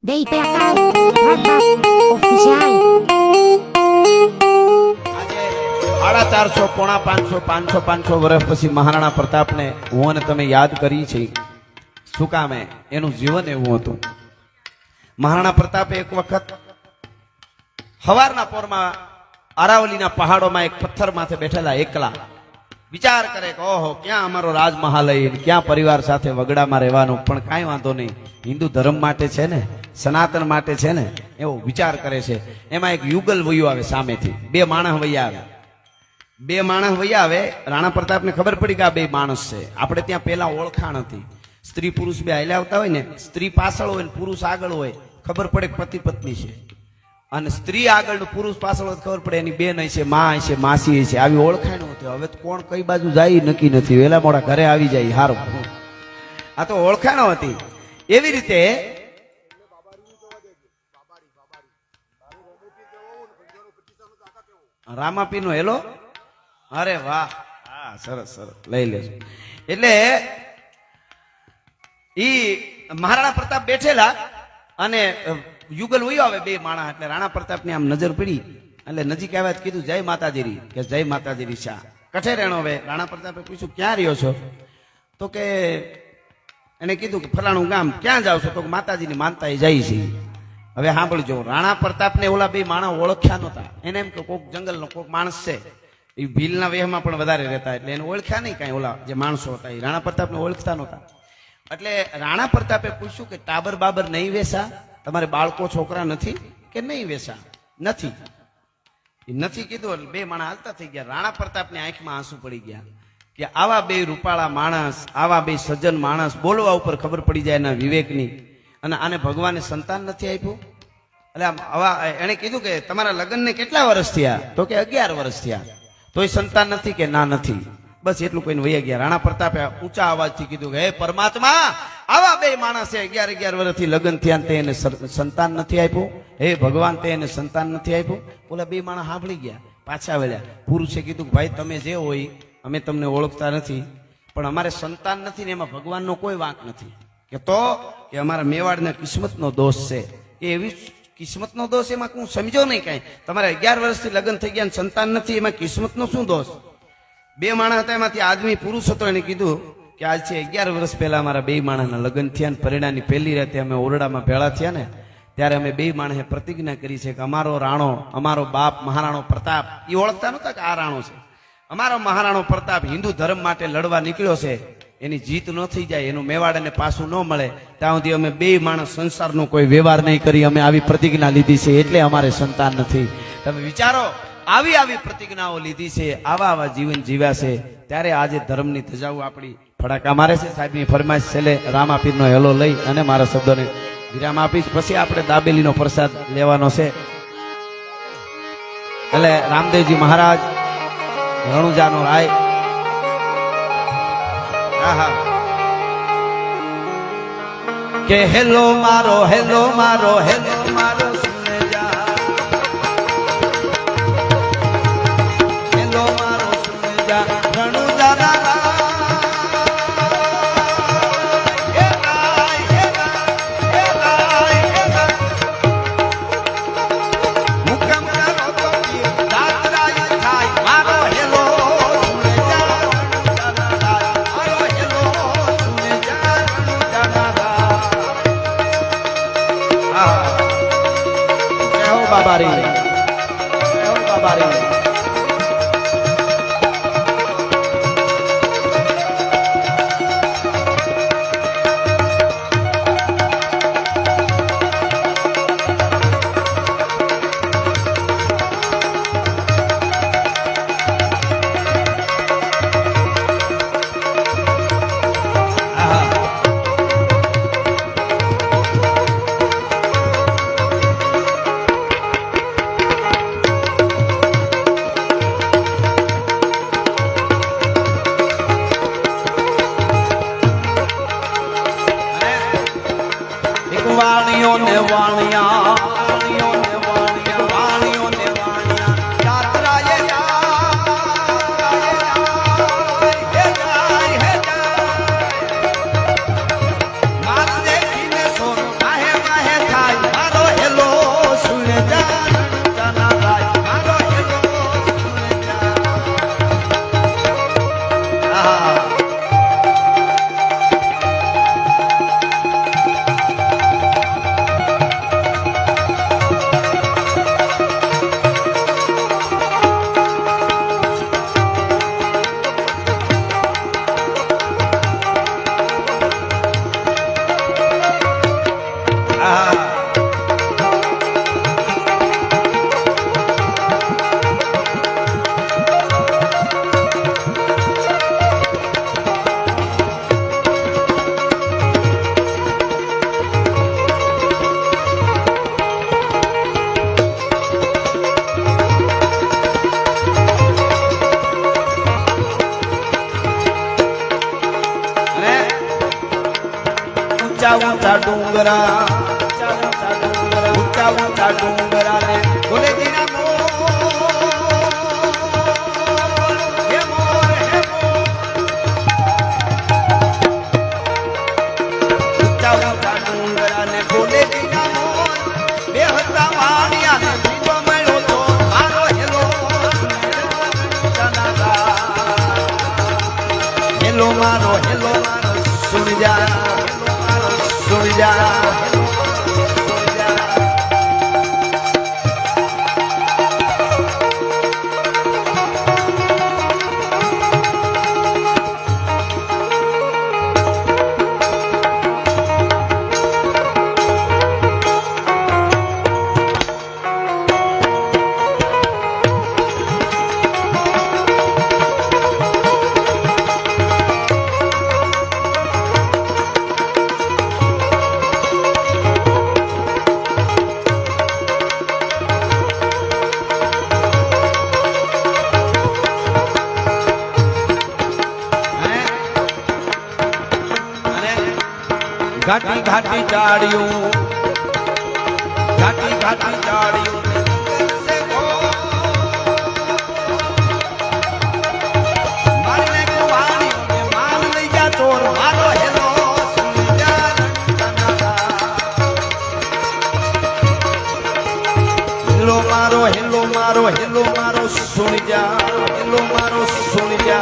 DIPK Radbab Official. આજે 450 પોણા 500 વર્ષ પછી મહારાણા પ્રતાપને હું અને તમે યાદ કરી છે. શું કામે? એનું જીવન એવું હતું. મહારાણા પ્રતાપે એક વખત હવારના પોરમાં અરાવલીના પહાડોમાં એક પથ્થર માથે બેઠેલા એકલા વિચાર કરે કે ઓહો, ક્યાં અમારો રાજમહાલય, ક્યાં પરિવાર સાથે વગડામાં રહેવાનું, પણ કાંઈ વાંધો નહીં, હિન્દુ ધર્મ માટે છે ને, સનાતન માટે છે ને, એવો વિચાર કરે છે. એમાં એક યુગલ વયું આવે સામેથી, બે માણસ વૈયા આવે. રાણા પ્રતાપને ખબર પડી કે આ બે માણસ છે. આપણે ત્યાં પેલા ઓળખાણ હતી, સ્ત્રી પુરુષ બે હાલ્યા આવતા હોય ને, સ્ત્રી પાછળ હોય ને પુરુષ આગળ હોય, ખબર પડે કે પતિ પત્ની છે. અને સ્ત્રી આગળ પુરુષ પાછળ હોય ખબર પડે એની બેન હશે, માં હશે, માસી હશે. આવી ઓળખાણ હતી. હવે તો કોણ કઈ બાજુ જાય નક્કી નથી, વેલા મોડા ઘરે આવી જાય. હારું, આ તો ઓળખાણો હતી. એવી રીતે રામાપી નો હેલો, અરે વાહ, હા, સરસ સરસ, લઈ લેજો. એટલે ઈ મહારાણા પ્રતાપ બેઠેલા અને યુગલ વયો આવે બે માણસ. એટલે રાણા પ્રતાપ ની આમ નજર પડી એટલે નજીક આવ્યા, કીધું જય માતાજી. કે જય માતાજી. શા કઠે રહેણો? હવે રાણા પ્રતાપે પૂછ્યું ક્યાં રહ્યો છો? તો કે એને કીધું કે ફલાણું ગામ. ક્યાં જાવ છો? તો માતાજીની માનતા એ જાય છે. હવે સાંભળજો, રાણા પ્રતાપને ઓલા બે માણસ ઓળખ્યા નહોતા. એને એમ કે કોક જંગલનો કોક માણસ છે, એ ભીલના વેહમાં પણ વધારે રહેતા, એટલે એને ઓળખ્યા નહીં કાંઈ. ઓલા જે માણસો હતા એ રાણા પ્રતાપને ઓળખતા નહોતા. એટલે રાણા પ્રતાપે પૂછ્યું કે ટાબર બાબર નહીં વેસા? તમારે બાળકો છોકરા નથી કે નહીં વેસા? નથી. એ નથી કીધું એટલે બે માણસ હાલતા થઈ ગયા. રાણા પ્રતાપની આંખમાં આંસુ પડી ગયા કે આવા બે રૂપાળા માણસ, આવા બે સજ્જન માણસ બોલવા ઉપર ખબર પડી જાય એના વિવેકની, અને આને ભગવાને સંતાન નથી આપ્યું. એટલે આવા એને કીધું કે તમારા લગ્નને કેટલા વર્ષ થયા? તો કે 11 વર્ષ થયા. તોય સંતાન નથી? કે ના નથી. બસ એટલું કહીને વહી ગયા. રાણા પ્રતાપે ઊંચા અવાજથી કીધું કે હે પરમાત્મા, આવા બે માણસે 11 વર્ષથી લગ્ન થયા તે એને સંતાન નથી આપ્યું. હે ભગવાન, તે એને સંતાન નથી આપ્યું. ઓલા બે માણસ સાંભળી ગયા, પાછા વળ્યા. પુરુષે કીધું કે ભાઈ તમે જે હોય અમે તમને ઓળખતા નથી, પણ અમારે સંતાન નથી ને એમાં ભગવાનનો કોઈ વાંક નથી. કે તો કે અમારા મેવાડના કિસ્મતનો દોષ છે. એ એવી કિસ્મતનો દોષ, એમાં હું સમજો નહીં કાંઈ. તમારે 11 વર્ષથી લગ્ન થઈ ગયા સંતાન નથી, એમાં કિસ્મતનો શું દોષ? બે માણસ હતા, એમાંથી આદમી પુરુષ હતો. એને કીધું કે આજ છે 11 વર્ષ પહેલા અમારા બે માણસના લગ્ન થયા, ને પરિણામની પહેલી રાતે અમે ઓરડામાં ભેળા થયા ને, ત્યારે અમે બે માણસે પ્રતિજ્ઞા કરી છે કે અમારો રાણો, અમારો બાપ મહારાણો પ્રતાપ, એ ઓળખતા નહોતા કે આ રાણો છે. અમારો મહારાણો પ્રતાપ હિન્દુ ધર્મ માટે લડવા નીકળ્યો છે, એની જીત ન થઈ જાય, એનું મેવાડને પાછું ન મળે ત્યાં સુધી અમે બે માણસ સંસારનો કોઈ વ્યવહાર નહીં કરી. અમે આવી પ્રતિજ્ઞા લીધી છે, એટલે અમારે સંતાન નથી. તમે વિચારો, આવી પ્રતિજ્ઞાઓ લીધી છે, આવા જીવન જીવ્યા છે, ત્યારે આજે ધર્મની ધજાઓ આપણી ફડાકા મારે છે. સાહેબની ફરમાઈશ છેલ્લે રામાપીરનો હેલો લઈ અને મારા શબ્દોને વિરામ આપીશ. પછી આપણે દાબેલીનો પ્રસાદ લેવાનો છે. એટલે રામદેવજી મહારાજ, રણુજાનો રાય, કે હેલો મારો, હેલો મારો, હેલો મારો સુને જા, હેલો મારો સુને જા, રણુજાના બાબારી, બાબારી. વાણીઓ ને વાણિયા, વાણીઓ ને વાણિયા, વાણીઓ ને વાણિયા, યાત્રાએ માર દેખીને સોન કાહે કાહે થાય, ઊંચા ડુંગરા ઊંચા ઊંચા ડુંગરા ને બોલે દીના હેલો મારો સુન જા સુન જા घाटी घाटी झाड़ियों घाटी घाटी झाड़ियों से मारने को वाणियों में मान ले जा चोर मारो हेलो सुन जा हेलो मारो हेलो मारो हेलो मारो सुन जा हेलो मारो सुन जा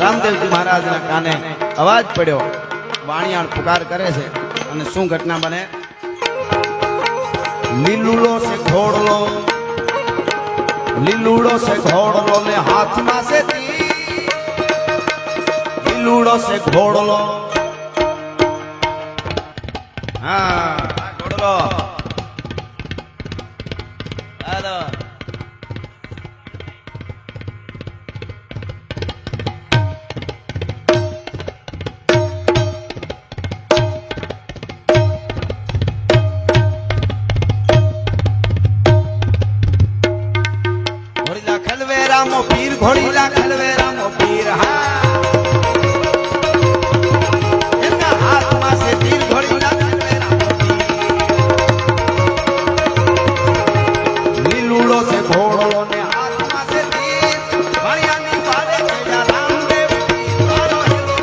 રામદેવજી મહારાજના કાને અવાજ પડ્યો વાણિયાણ પુકાર કરે છે અને શું ઘટના બને લીલુડો છે ઘોડલો લીલુડો છે ઘોડલો ને હાથમાં છે લીલુડો છે ઘોડલો હા ઘોડલો હાલો रामो पीर घोड़ी ला खलवे रामो पीर हाँ इनका हाथ में से तीर घोड़ी ला खलवे रामो पीर लीलूड़ो से घोड़ो ने हाथ में से तीर बढ़िया नी वाले तेरा रामदेव मारो हेलो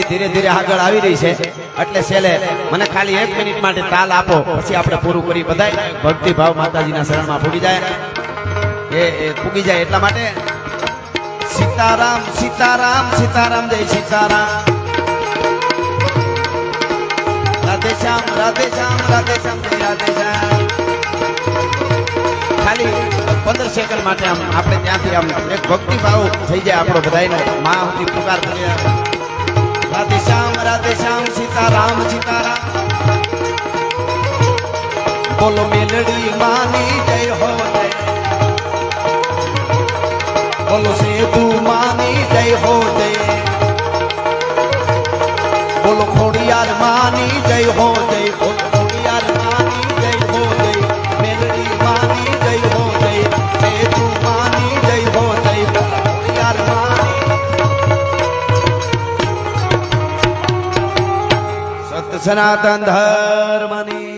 બધી ધીરે ધીરે આગળ આવી રહી છે એટલે છેલ્લે મને ખાલી 1 મિનિટ માટે તાલ આપો પછી આપણે પૂરું કરી બધાય ભક્તિ ભાવ માતાજીના શરણમાં પૂગી જાય એ પૂગી જાય એટલા માટે સીતારામ સીતારામ સીતારામ જય સીતારામ રાધે શ્યામ રાધે શ્યામ રાધે શ્યામ જય રાધે શ્યામ ખાલી 15 સેકન્ડ માટે આમ આપણે ત્યાંથી આમ એક ભક્તિ ભાવ થઈ જાય આપણો બધાયનો માં સુધી પુકાર કરીએ રાધે શ્યામ સીતારામ સીતારામ બોલો મેલડી માની જય હો જય બોલો સેતુ માની જય હો જય બોલો ખોડિયાર માની જય હો જય બોલો ખોડિયાર માની જય હો જય મેલડી માની જય હો જય સેતુ માની જય હો જય ખોડિયાર માની સત સનાતન ધર્મની